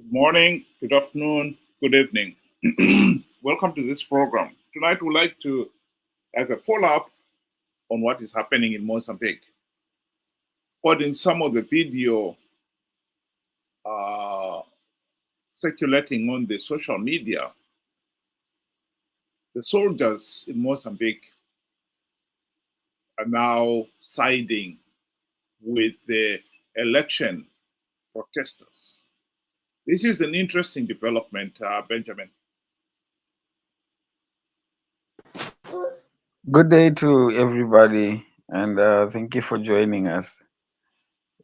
Good morning, good afternoon, good evening. Welcome to this program. Tonight we'd like to have a follow-up on what is happening in Mozambique. But in some of the video circulating on the social media, the soldiers in Mozambique are now siding with the election protesters. This is an interesting development, Benjamin. Good day to everybody, and thank you for joining us.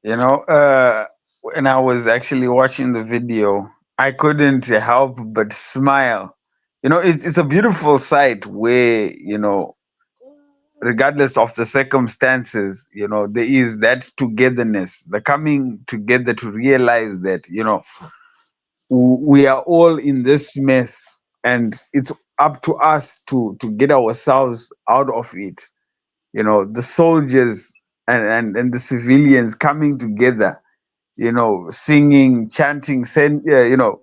When I was actually watching the video, I couldn't help but smile. It's a beautiful sight where, regardless of the circumstances, there is that togetherness, the coming together to realize that, we are all in this mess, and it's up to us to get ourselves out of it. The soldiers and the civilians coming together, singing, chanting, the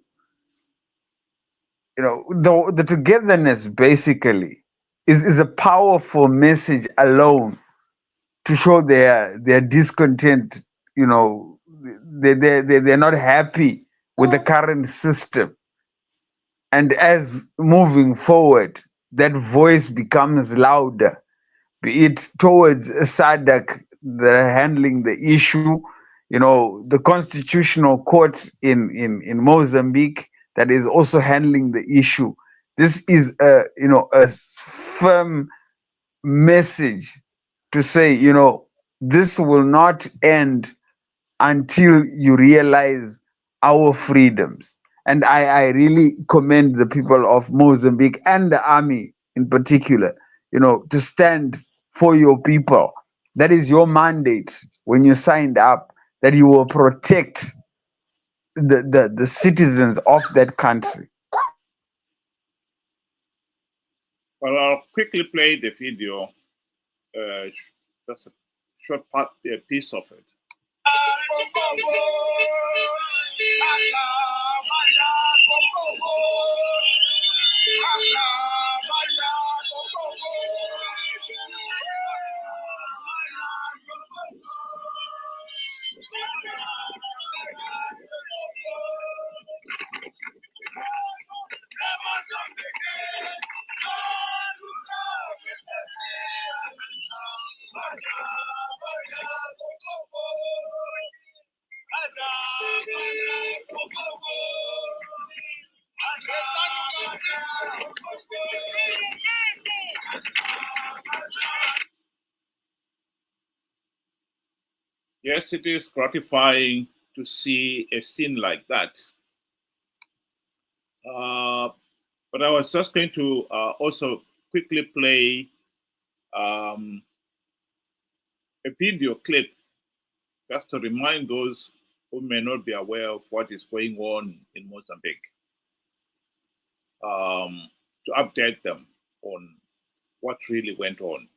togetherness basically is a powerful message alone to show their discontent. They're not happy with the current system, and as moving forward, that voice becomes louder, be it towards SADC, the handling the issue, the constitutional court in Mozambique that is also handling the issue. This is a firm message to say, this will not end until you realize our freedoms. And I really commend the people of Mozambique and the army in particular, to stand for your people. That is your mandate when you signed up, that you will protect the citizens of that country. Well, I'll quickly play the video, just a short part, a piece of it. Yes, it is gratifying to see a scene like that. But I was just going to also quickly play a video clip just to remind those who may not be aware of what is going on in Mozambique, to update them on what really went on.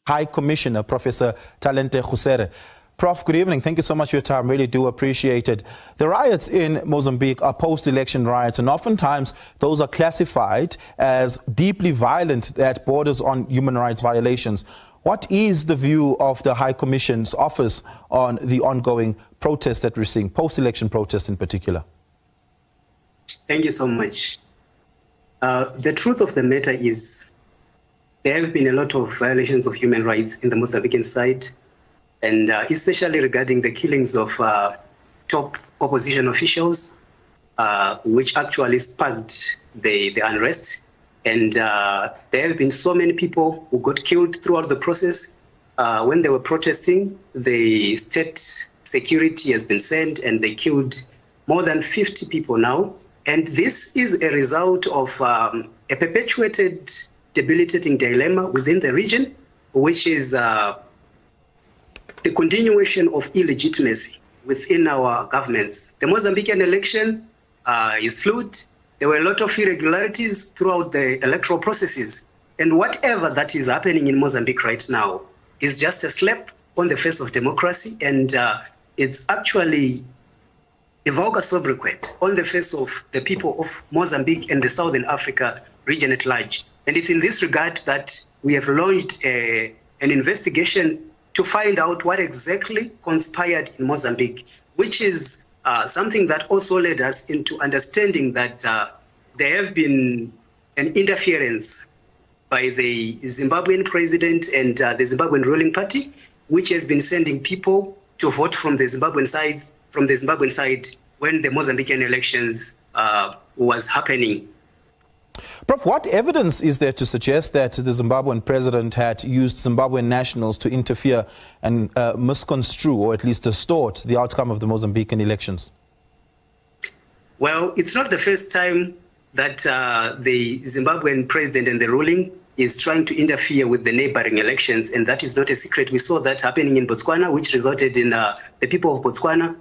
High Commissioner, Professor Talente Khusere. Prof, good evening. Thank you so much for your time. Really do appreciate it. The riots in Mozambique are post-election riots, and oftentimes those are classified as deeply violent that borders on human rights violations. What is the view of the High Commission's office on the ongoing protests that we're seeing, post-election protests in particular? Thank you so much. The truth of the matter is there have been a lot of violations of human rights in the Mozambican side, and especially regarding the killings of top opposition officials, which actually sparked the unrest. And there have been so many people who got killed throughout the process. When they were protesting, the state security has been sent and they killed more than 50 people now. And this is a result of a perpetuated debilitating dilemma within the region, which is the continuation of illegitimacy within our governments. The Mozambican election is fluid. There were a lot of irregularities throughout the electoral processes. And whatever that is happening in Mozambique right now is just a slap on the face of democracy. And it's actually evoke a sobriquet on the face of the people of Mozambique and the Southern Africa region at large. And it's in this regard that we have launched an investigation to find out what exactly conspired in Mozambique, which is something that also led us into understanding that there have been an interference by the Zimbabwean president and the Zimbabwean ruling party, which has been sending people to vote from the Zimbabwean side when the Mozambican elections was happening. Prof, what evidence is there to suggest that the Zimbabwean president had used Zimbabwean nationals to interfere and misconstrue or at least distort the outcome of the Mozambican elections? Well, it's not the first time that the Zimbabwean president and the ruling is trying to interfere with the neighboring elections, and that is not a secret. We saw that happening in Botswana, which resulted in the people of Botswana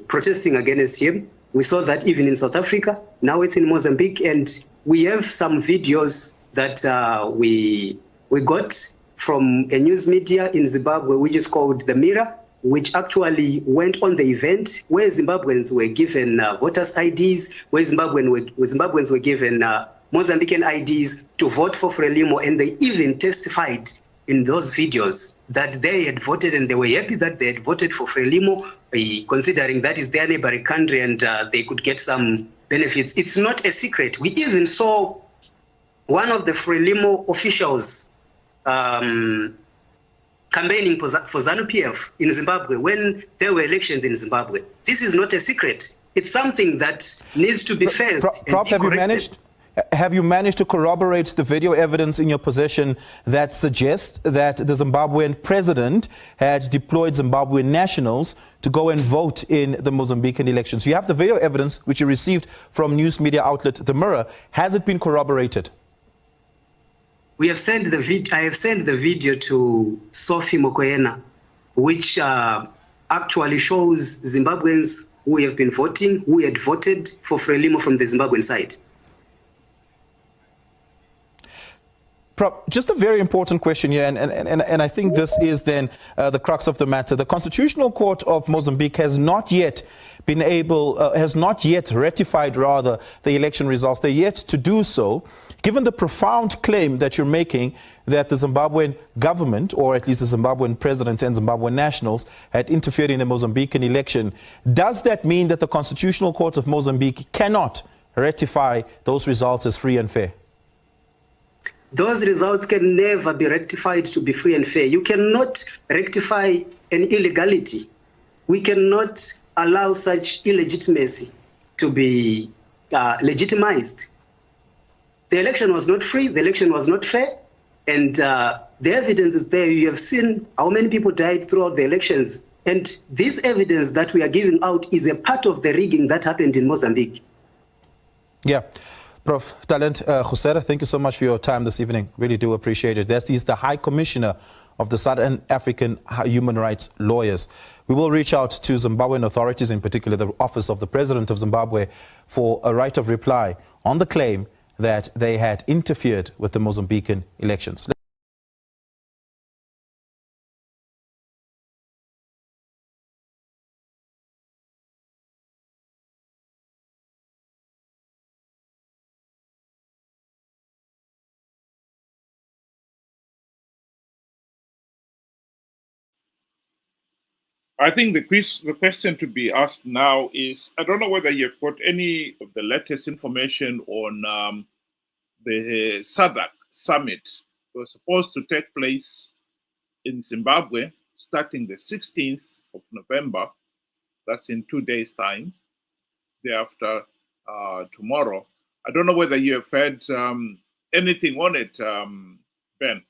protesting against him. We saw that even in South Africa. Now it's in Mozambique, and we have some videos that we got from a news media in Zimbabwe, which is called The Mirror, which actually went on the event where Zimbabweans were given voters' IDs, where Zimbabweans were given Mozambican IDs to vote for Frelimo, and they even testified in those videos that they had voted and they were happy that they had voted for Frelimo, considering that is their neighboring country and they could get some benefits. It's not a secret. We even saw one of the Frelimo officials campaigning for ZANU-PF in Zimbabwe when there were elections in Zimbabwe. This is not a secret. It's something that needs to be faced. Prof, have you managed to corroborate the video evidence in your possession that suggests that the Zimbabwean president had deployed Zimbabwean nationals to go and vote in the Mozambican elections? You have the video evidence which you received from news media outlet The Mirror. Has it been corroborated? We have sent the video. I have sent the video to Sophie Mokoena, which actually shows Zimbabweans who have been voting, who had voted for Frelimo from the Zimbabwean side. Just a very important question here, and I think this is then the crux of the matter. The Constitutional Court of Mozambique has not yet been ratified the election results. They're yet to do so. Given the profound claim that you're making that the Zimbabwean government, or at least the Zimbabwean president and Zimbabwean nationals, had interfered in the Mozambican election, does that mean that the Constitutional Court of Mozambique cannot ratify those results as free and fair? Those results can never be rectified to be free and fair. You cannot rectify an illegality. We cannot allow such illegitimacy to be legitimized. The election was not free, the election was not fair, and the evidence is there. You have seen how many people died throughout the elections, and this evidence that we are giving out is a part of the rigging that happened in Mozambique. Yeah. Prof. Talent Khusera, thank you so much for your time this evening. Really do appreciate it. That is the High Commissioner of the Southern African Human Rights Lawyers. We will reach out to Zimbabwean authorities, in particular the Office of the President of Zimbabwe, for a right of reply on the claim that they had interfered with the Mozambican elections. I think the question to be asked now is, I don't know whether you've got any of the latest information on the SADC summit. It was supposed to take place in Zimbabwe starting the 16th of November. That's in 2 days' time, day after tomorrow. I don't know whether you have heard anything on it, Ben.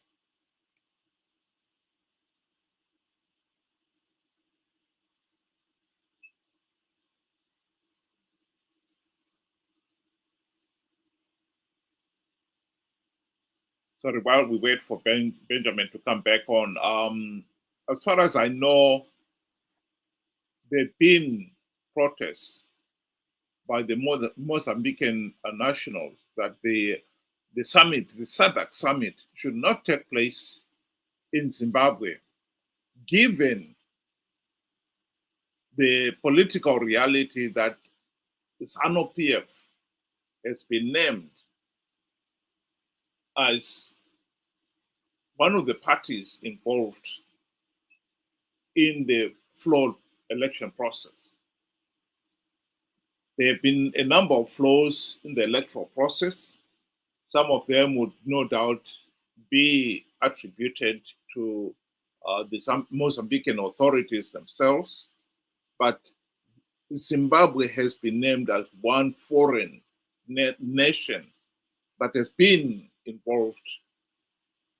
Sorry, while we wait for Benjamin to come back on, as far as I know, there have been protests by the Mozambican nationals that the summit, the SADC summit, should not take place in Zimbabwe, given the political reality that the ZANU-PF has been named as one of the parties involved in the flawed election process. There have been a number of flaws in the electoral process. Some of them would no doubt be attributed to the Mozambican authorities themselves, but Zimbabwe has been named as one foreign nation that has been involved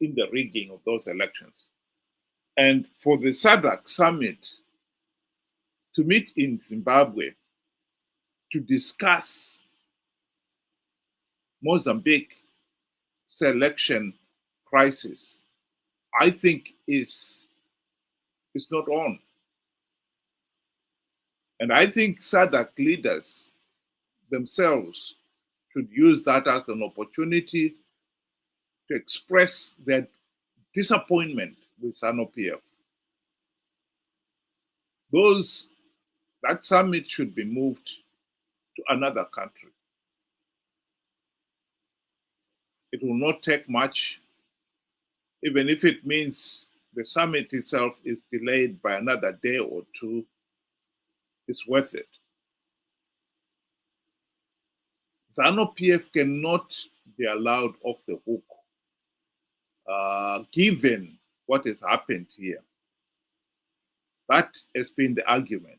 in the rigging of those elections. And for the SADC summit to meet in Zimbabwe to discuss Mozambique election crisis, I think is not on. And I think SADC leaders themselves should use that as an opportunity to express their disappointment with ZANU-PF. That summit should be moved to another country. It will not take much, even if it means the summit itself is delayed by another day or two. It's worth it. ZANU-PF cannot be allowed off the hook, given what has happened here. That has been the argument.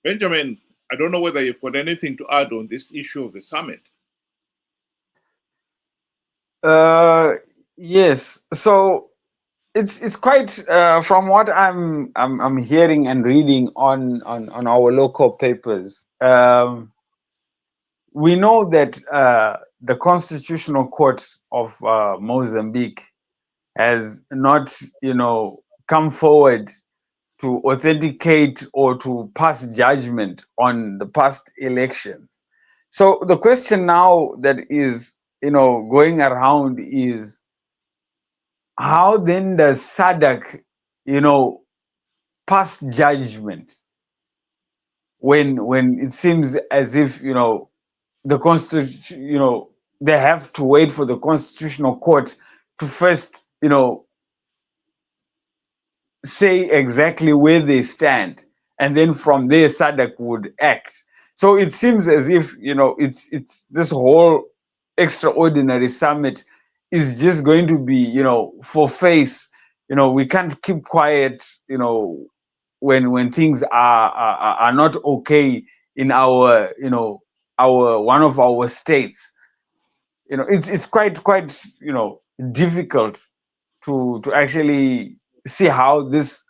Benjamin, I don't know whether you've got anything to add on this issue of the summit. Yes. So it's quite from what I'm hearing and reading on our local papers. We know that the Constitutional Court of Mozambique has not, come forward to authenticate or to pass judgment on the past elections. So the question now that is, going around is, how then does SADC, pass judgment when it seems as if, the constitution, they have to wait for the Constitutional Court to first, say exactly where they stand, and then from there SADC would act. So it seems as if, it's this whole extraordinary summit is just going to be, for face. We can't keep quiet, when things are not okay in our, our one of our states. It's quite difficult to actually see how this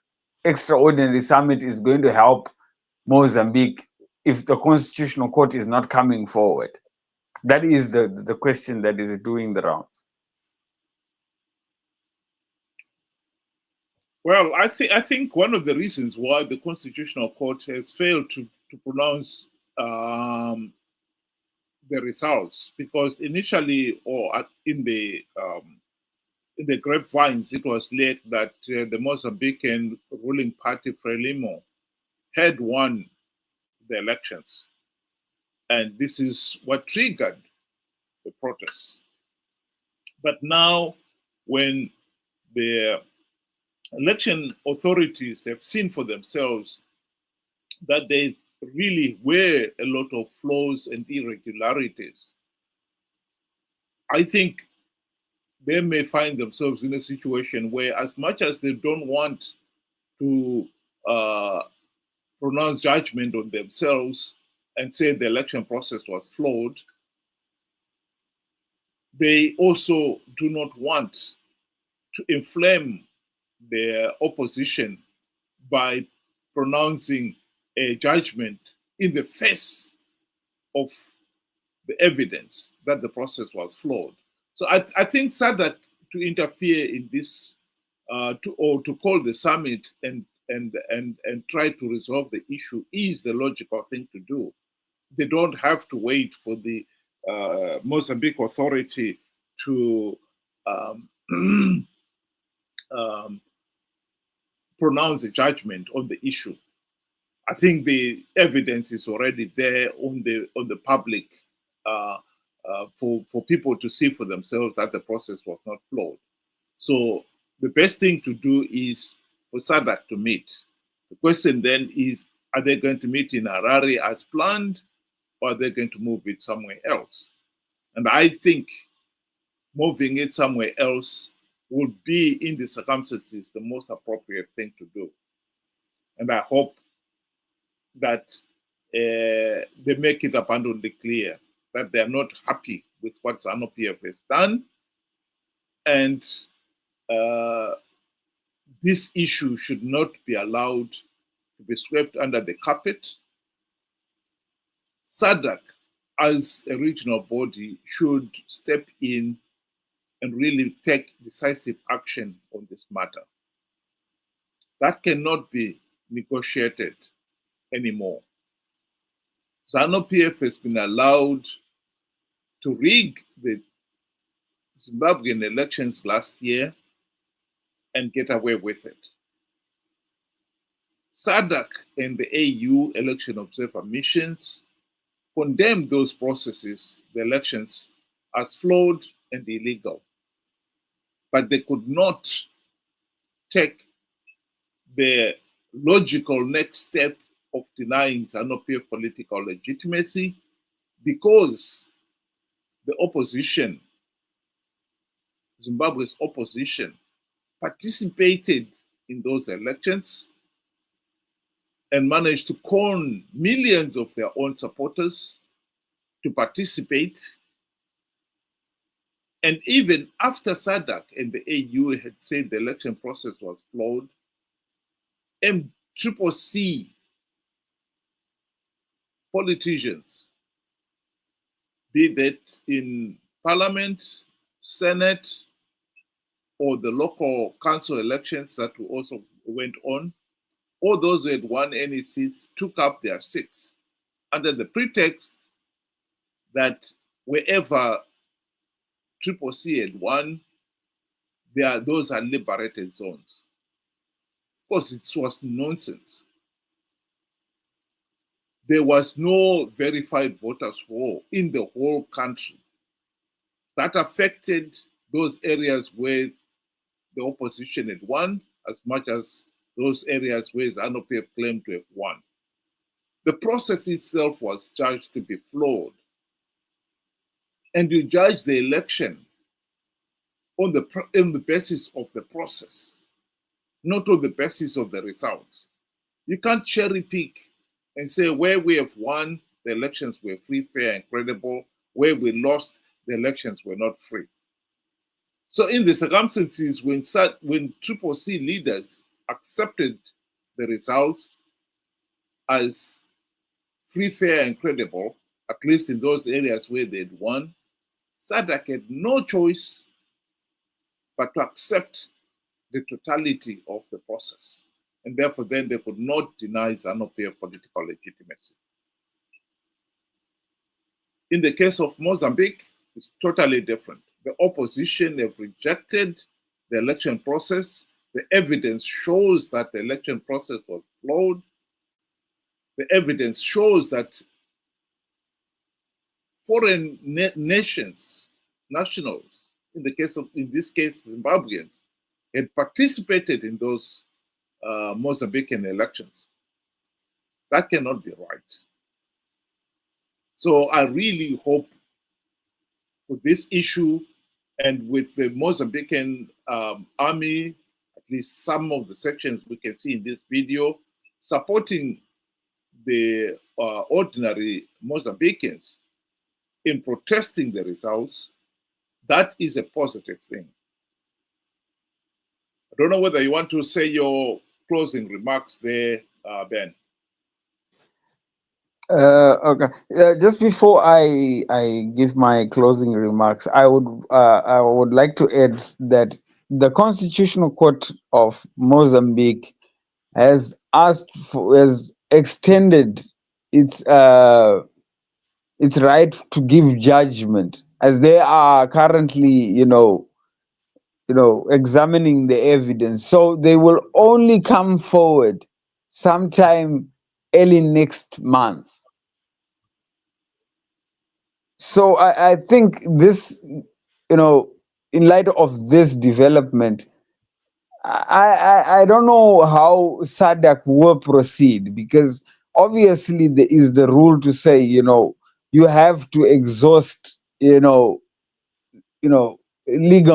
extraordinary summit is going to help Mozambique if the Constitutional Court is not coming forward. That is the question that is doing the rounds. Well, I think one of the reasons why the Constitutional Court has failed to pronounce the results, because initially, or in the grapevines, it was leaked that the Mozambican ruling party Frelimo had won the elections, and this is what triggered the protests. But now, when the election authorities have seen for themselves that there really were a lot of flaws and irregularities, I think they may find themselves in a situation where, as much as they don't want to pronounce judgment on themselves and say the election process was flawed, they also do not want to inflame their opposition by pronouncing a judgment in the face of the evidence that the process was flawed. So I think SADC to interfere in this, to call the summit and try to resolve the issue is the logical thing to do. They don't have to wait for the Mozambique authority to pronounce a judgment on the issue. I think the evidence is already there on the public for people to see for themselves that the process was not flawed. So the best thing to do is for SADC to meet. The question then is, are they going to meet in Harare as planned, or are they going to move it somewhere else? And I think moving it somewhere else would be, in the circumstances, the most appropriate thing to do. And I hope that they make it abundantly clear that they are not happy with what ZANU-PF has done, and this issue should not be allowed to be swept under the carpet. SADC, as a regional body, should step in and really take decisive action on this matter. That cannot be negotiated anymore. ZANU-PF has been allowed to rig the Zimbabwean elections last year and get away with it. SADC and the AU election observer missions condemned those processes, the elections, as flawed and illegal. But they could not take the logical next step of denying ZANU-PF political legitimacy, because the opposition, Zimbabwe's opposition, participated in those elections and managed to con millions of their own supporters to participate. And even after SADC and the AU had said the election process was flawed, MCCC politicians, be that in Parliament, Senate, or the local council elections that also went on, all those who had won any seats took up their seats under the pretext that wherever CCC had won, those are liberated zones. Of course, it was nonsense. There was no verified voters roll in the whole country. That affected those areas where the opposition had won as much as those areas where ZANU-PF claimed to have won. The process itself was judged to be flawed. And you judge the election on the basis of the process, not on the basis of the results. You can't cherry pick and say where we have won, the elections were free, fair, and credible. Where we lost, the elections were not free. So in the circumstances when CCC leaders accepted the results as free, fair, and credible, at least in those areas where they'd won, SADC had no choice but to accept the totality of the process. And therefore, then they could not deny ZANU-PF political legitimacy. In the case of Mozambique, it's totally different. The opposition have rejected the election process. The evidence shows that the election process was flawed. The evidence shows that foreign nationals, in this case, Zimbabweans, had participated in those Mozambican elections. That cannot be right. So I really hope with this issue and with the Mozambican army, at least some of the sections we can see in this video, supporting the ordinary Mozambicans in protesting the results, that is a positive thing. I don't know whether you want to say your closing remarks there, Ben. Okay. Just before I give my closing remarks, I would like to add that the Constitutional Court of Mozambique has extended its right to give judgment, as they are currently, examining the evidence. So they will only come forward sometime early next month. So I think this, in light of this development, I don't know how SADC will proceed, because obviously there is the rule to say, you have to exhaust, legal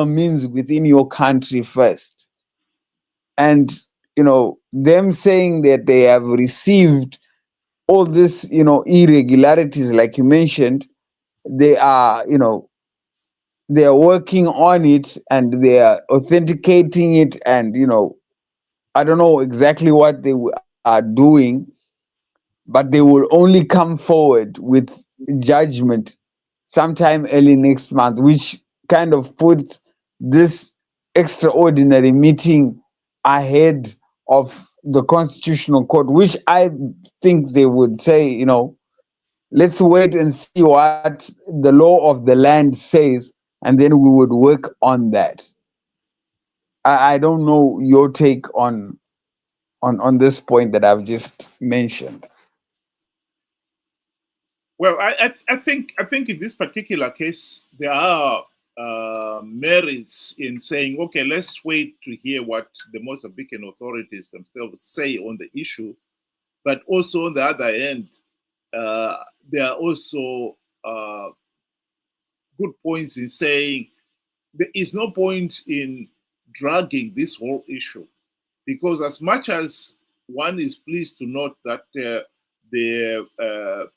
means within your country first. And, them saying that they have received all this, irregularities, like you mentioned, they are, they are working on it and they are authenticating it, and I don't know exactly what they are doing, but they will only come forward with judgment sometime early next month, which kind of puts this extraordinary meeting ahead of the Constitutional Court, which I think they would say, let's wait and see what the law of the land says, and then we would work on that. I don't know your take on this point that I've just mentioned. Well, I think in this particular case there are merits in saying, okay, let's wait to hear what the Mozambican authorities themselves say on the issue. But also on the other end, there are also good points in saying there is no point in dragging this whole issue, because as much as one is pleased to note that the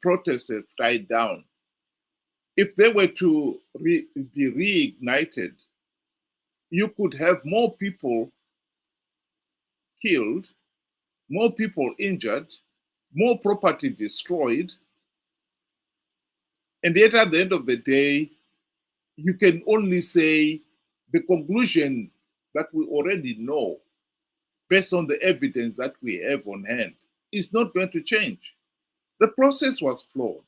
protests have died down, if they were to be reignited, you could have more people killed, more people injured, more property destroyed, and yet at the end of the day, you can only say the conclusion that we already know, based on the evidence that we have on hand, is not going to change. The process was flawed.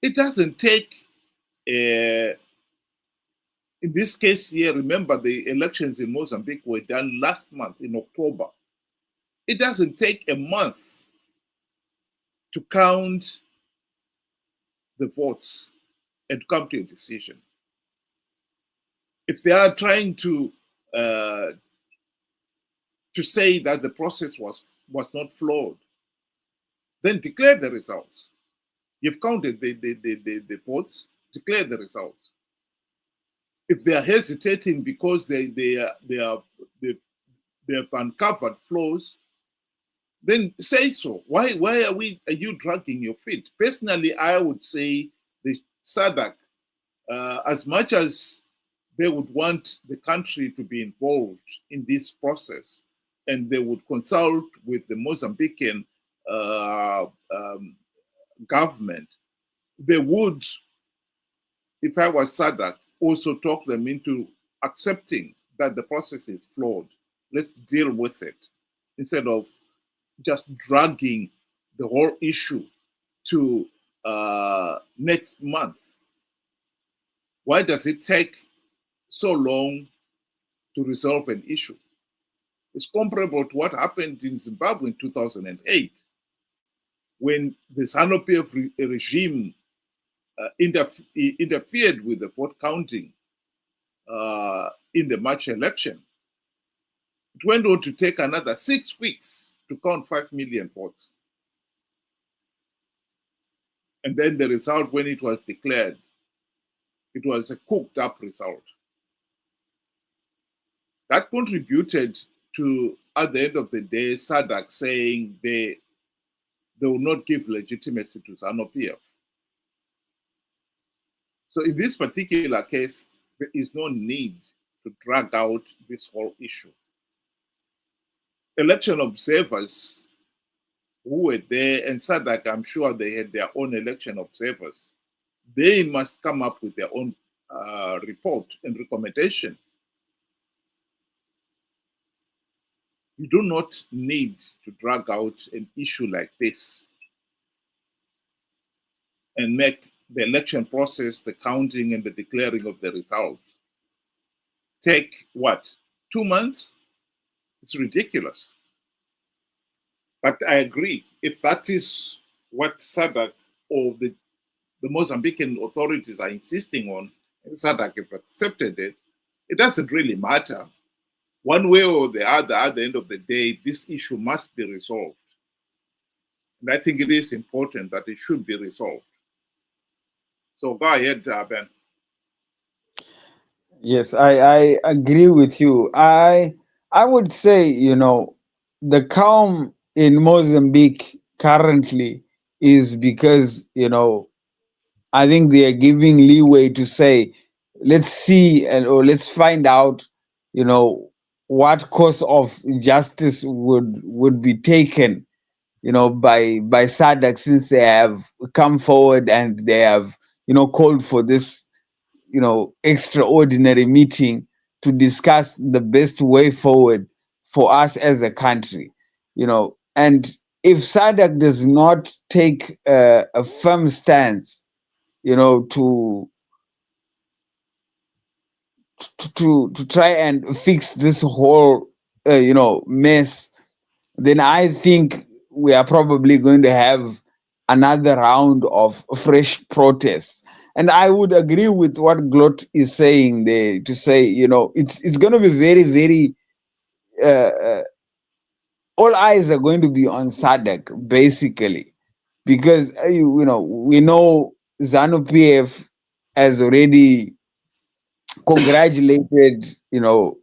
It doesn't take, in this case here, remember the elections in Mozambique were done last month in October. It doesn't take a month to count the votes and to come to a decision. If they are trying to say that the process was not flawed, then declare the results. You've counted the votes, declare the results. If they are hesitating because they have uncovered flaws, then say so. Why are you dragging your feet? Personally, I would say the SADC, as much as they would want the country to be involved in this process, and they would consult with the Mozambican government, they would, if I was SADC, also talk them into accepting that the process is flawed. Let's deal with it, instead of just dragging the whole issue to next month. Why does it take so long to resolve an issue? It's comparable to what happened in Zimbabwe in 2008, when the ZANU-PF regime interfered with the vote counting in the March election. It went on to take another 6 weeks to count 5 million votes. And then the result, when it was declared, it was a cooked up result. That contributed to, at the end of the day, SADC saying they will not give legitimacy to ZANU-PF. So in this particular case, there is no need to drag out this whole issue. Election observers who were there, and SADC, I'm sure they had their own election observers, they must come up with their own report and recommendation. You do not need to drag out an issue like this and make the election process, the counting and the declaring of the results, take what, 2 months? It's ridiculous. But I agree, if that is what SADC or the Mozambican authorities are insisting on, and SADC have accepted it, it doesn't really matter. One way or the other, at the end of the day, this issue must be resolved. And I think it is important that it should be resolved. So go ahead, Ben. Yes, I agree with you. I would say, the calm in Mozambique currently is because, I think they are giving leeway to say, let's see or let's find out, what course of justice would be taken, by SADC, since they have come forward and they have, called for this, extraordinary meeting to discuss the best way forward for us as a country, and if SADC does not take a firm stance, to try and fix this whole mess, then I think we are probably going to have another round of fresh protests. And I would agree with what Glot is saying there, to say, it's going to be very, very, uh, all eyes are going to be on SADC, basically, because, we know ZANU PF has already congratulated, the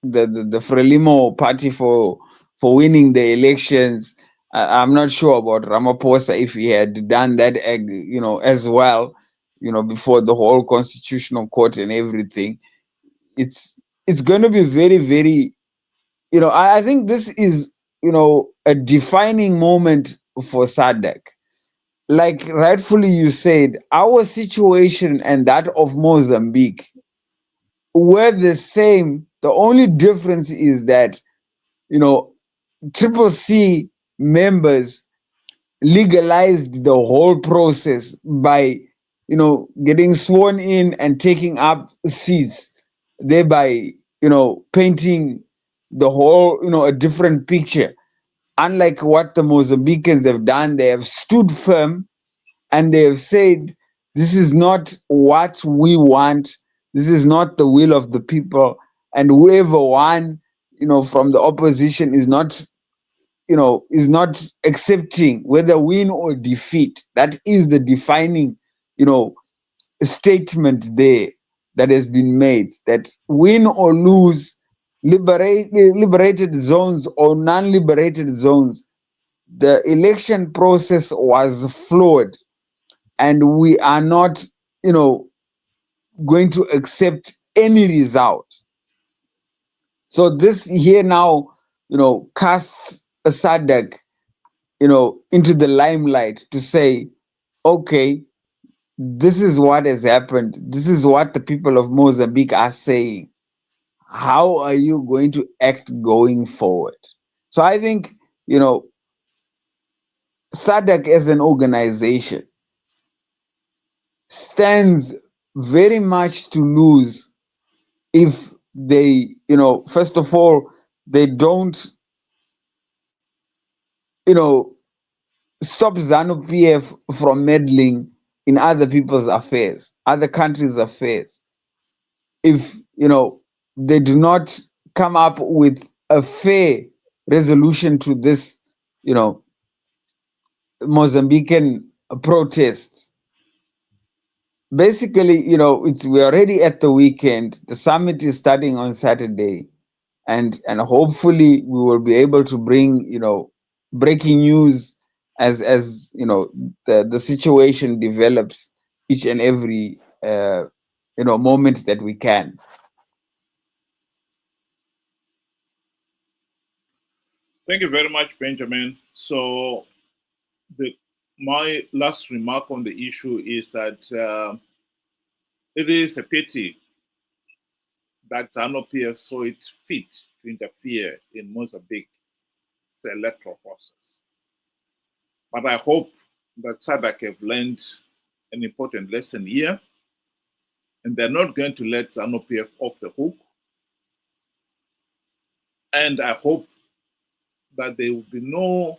Frelimo party for winning the elections. I'm not sure about Ramaphosa, if he had done that, as well, before the whole constitutional court and everything. It's going to be very, very, I think this is, a defining moment for SADC. Like rightfully you said, our situation and that of Mozambique were the same. The only difference is that, Triple C members legalized the whole process by, getting sworn in and taking up seats, thereby, painting the whole, a different picture. Unlike what the Mozambicans have done, they have stood firm and they have said, this is not what we want. This is not the will of the people. And whoever won, from the opposition is not accepting whether win or defeat. That is the defining, statement there that has been made, that win or lose, liberated zones or non-liberated zones, the election process was flawed, and we are not, going to accept any result. So this here now, casts a SADC, into the limelight to say, okay, this is what has happened. This is what the people of Mozambique are saying. How are you going to act going forward? So I think, SADC as an organization stands very much to lose if they, first of all, they don't, you know, stop ZANU PF from meddling in other people's affairs, other countries' affairs. If, they do not come up with a fair resolution to this, Mozambican protest. Basically, we're already at the weekend. The summit is starting on Saturday, and hopefully we will be able to bring, breaking news as the situation develops each and every moment that we can. Thank you very much, Benjamin. So my last remark on the issue is that it is a pity that ZANU-PF saw it fit to interfere in Mozambique's electoral process. But I hope that SADC have learned an important lesson here, and they're not going to let ZANU-PF off the hook. And I hope that there will be no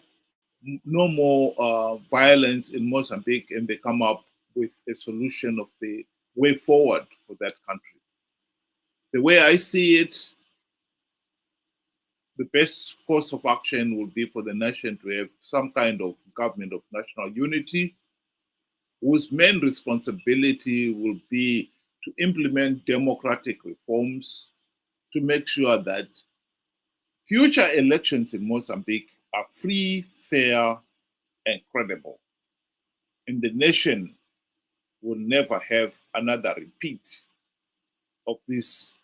more violence in Mozambique, and they come up with a solution of the way forward for that country. The way I see it, the best course of action will be for the nation to have some kind of government of national unity, whose main responsibility will be to implement democratic reforms to make sure that future elections in Mozambique are free, fair, and credible. And the nation will never have another repeat of these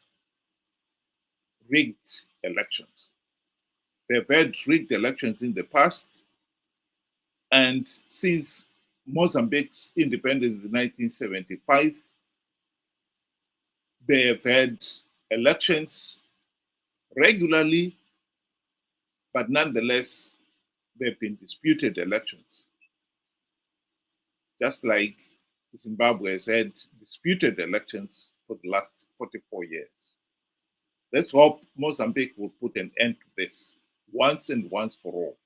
rigged elections. They've had rigged elections in the past, and since Mozambique's independence in 1975, they have had elections regularly, but nonetheless, they've been disputed elections. Just like Zimbabwe has had disputed elections for the last 44 years. Let's hope Mozambique will put an end to this once and once for all.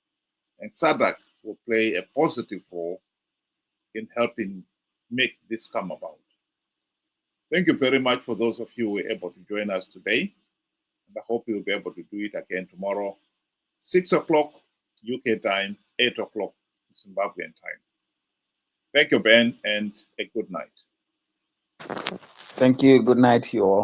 And SADC will play a positive role in helping make this come about. Thank you very much for those of you who were able to join us today. And I hope you'll be able to do it again tomorrow, 6 o'clock UK time, 8 o'clock Zimbabwean time. Thank you, Ben, and a good night. Thank you. Good night, you all.